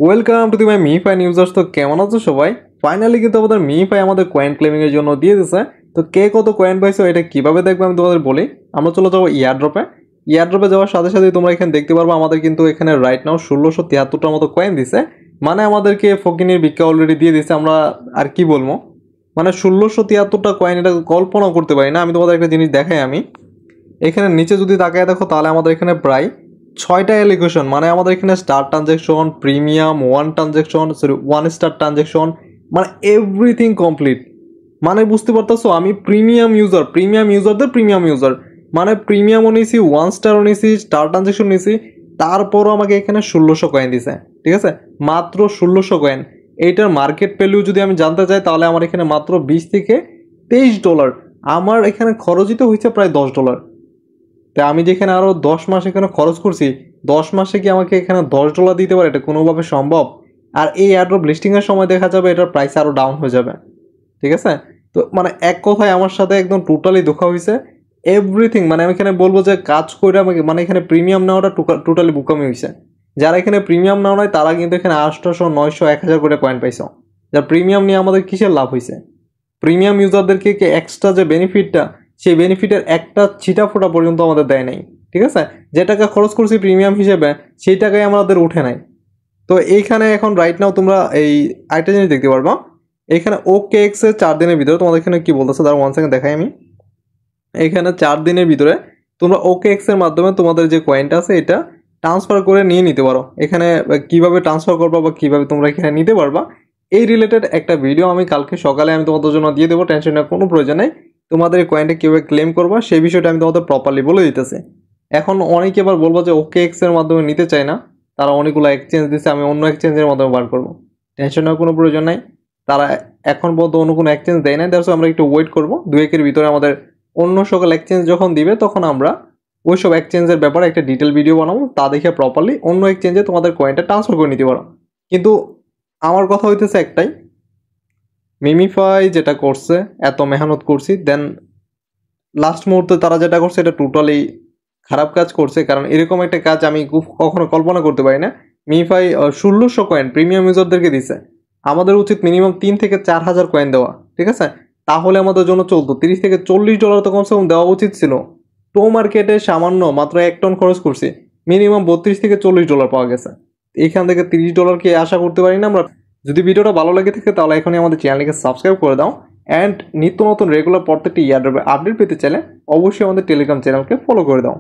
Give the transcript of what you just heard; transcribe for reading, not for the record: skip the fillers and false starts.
Welcome to the my Mifi users. তো কেমন আছো সবাই? ফাইনালি কিন্তু আমাদের মিফাই আমাদের কয়েন ক্লেমিং এর জন্য দিয়ে দিছে। তো কে কত কয়েন পাইছো এটা কিভাবে দেখবে আমি তোমাদের বলি। আমরা চলে যাবো ইয়ারড্রপে। ইয়ারড্রপে যাওয়ার সাথে সাথে তোমরা এখানে দেখতে পারবো আমাদের কিন্তু এখানে রাইট নাও 1673টার মতো কয়েন দিছে। মানে আমাদেরকে ফকিনির ভিক্ষা অলরেডি দিয়ে দিছে। আমরা আর কি বলবো, মানে 1673টা কয়েন, এটা কল্পনা করতে পারি না। আমি তোমাদের একটা জিনিস দেখাই। আমি এখানে নিচে যদি তাকায় দেখো তাহলে আমাদের এখানে প্রায় 6টা অ্যালিগেশন, মানে আমাদের এখানে star transaction, premium, one transaction, sorry one star transaction, মানে এভরিথিং কমপ্লিট। মানে বুঝতে পারতেছো, আমি প্রিমিয়াম ইউজার, প্রিমিয়াম ইউজারদের প্রিমিয়াম ইউজার, মানে প্রিমিয়ামও নিয়েছি, ওয়ান স্টারও নিয়েছি, স্টার ট্রানজ্যাকশন নিয়েছি, তারপরও আমাকে এখানে 1600 কয়েন দিছে। ঠিক আছে, মাত্র 1600 কয়েন। এইটার মার্কেট ভ্যালু যদি আমি জানতে চাই তাহলে আমার এখানে মাত্র 20 থেকে 23 ডলার। আমার এখানে খরচই তো হয়েছে প্রায় $10। তাই আমি যেখানে আরও 10 মাস এখানে খরচ করছি, 10 মাসে কি আমাকে এখানে $10 দিতে পারে? এটা কোনোভাবে সম্ভব? আর এই অ্যাড্রপ লিস্টিংয়ের সময় দেখা যাবে এটার প্রাইস আরও ডাউন হয়ে যাবে। ঠিক আছে, তো মানে এক কথায় আমার সাথে একদম টোটালি ধোঁকা হয়েছে। এভরিথিং, মানে আমি এখানে বলবো যে কাজ করে আমাকে, মানে এখানে প্রিমিয়াম নেওয়াটা টোটালি বোকামি হয়েছে। যারা এখানে প্রিমিয়াম নেওয়া নয় তারা কিন্তু এখানে 800, 900, 1000 করে পয়েন্ট পাইছে। যারা প্রিমিয়াম নিয়ে আমাদের কিসের লাভ হয়েছে? প্রিমিয়াম ইউজারদেরকে এক্সট্রা যে বেনিফিটটা, সেই বেনিফিটের একটা ছিটা ফোটা পর্যন্ত আমাদের দেয় নাই। ঠিক আছে, যে টাকা খরচ করছি প্রিমিয়াম হিসেবে সেই টাকাই আমাদের উঠে নাই। তো এইখানে এখন রাইট নাও তোমরা এই আরেকটা জিনিস দেখতে পারবা। এখানে ওকে এক্স এর 4 দিনের ভিতরে তোমাদের এখানে কি বলতেছে তার 1 সেকেন্ড দেখাই আমি। এখানে 4 দিনের ভিতরে তোমরা ওকে এক্স এর মাধ্যমে তোমাদের যে কয়েনটা আছে এটা ট্রান্সফার করে নিয়ে নিতে পারো। এখানে কিভাবে ট্রান্সফার করবা বা কিভাবে তোমরা এখানে নিতে পারবা এই রিলেটেড একটা ভিডিও আমি কালকে সকালে আমি তোমাদের জন্য দিয়ে দেবো। টেনশন নেওয়ার কোনো প্রয়োজন নেই। তোমাদের এই কয়েনটা কীভাবে ক্লেম করবা সেই বিষয়টা আমি তোমাদের প্রপারলি বলে দিতেছি। এখন অনেকে আবার বলবো যে ওকে এক্স এর মাধ্যমে নিতে চায় না, তারা অনেকগুলো এক্সচেঞ্জ দিচ্ছে, আমি অন্য এক্সচেঞ্জের মাধ্যমে বার করবো। টেনশন নেওয়ার কোনো প্রয়োজন নাই। তারা এখন পর্যন্ত অন্য কোনো এক্সচেঞ্জ দেয় না, দ্যাটস আমরা একটু ওয়েট করবো। 2-1 ভিতরে আমাদের অন্য সকল এক্সচেঞ্জ যখন দিবে তখন আমরা ওইসব এক্সচেঞ্জের ব্যাপারে একটা ডিটেল ভিডিও বানাবো, তা দেখে প্রপারলি অন্য এক্সচেঞ্জে তোমাদের কয়েনটা ট্রান্সফার করে নিতে পারো। কিন্তু আমার কথা হইতেছে একটাই, মিমিফাই যেটা করছে, এত মেহনত করছি, দেন লাস্ট মুহূর্তে তারা যেটা করছে এটা টোটালি খারাপ কাজ করছে। কারণ এরকম একটা কাজ আমি কখনো কল্পনা করতে পারি না। মিমিফাই 1600 কয়েন প্রিমিয়াম ইউজারদেরকে দিছে। আমাদের উচিত মিনিমাম 3 থেকে 4 হাজার কয়েন দেওয়া। ঠিক আছে, তাহলে আমাদের জন্য চলতো। $30 থেকে $40 তো কমসে কম দেওয়া উচিত ছিল। টো মার্কেটে সামান্য মাত্র 1 টন খরচ করছি, মিনিমাম $32 থেকে $40 পাওয়া গেছে। এখান থেকে $30 আশা করতে পারি না আমরা। যদি ভিডিওটা ভালো লাগে থাকে তাহলে এখনই আমাদের চ্যানেলকে সাবস্ক্রাইব করে দাও। অ্যান্ড নিত্য নতুন রেগুলার প্রত্যেকটি ইয়ারড্রপে আপডেট পেতে চাইলে অবশ্যই আমাদের টেলিগ্রাম চ্যানেলকে ফলো করে দাও।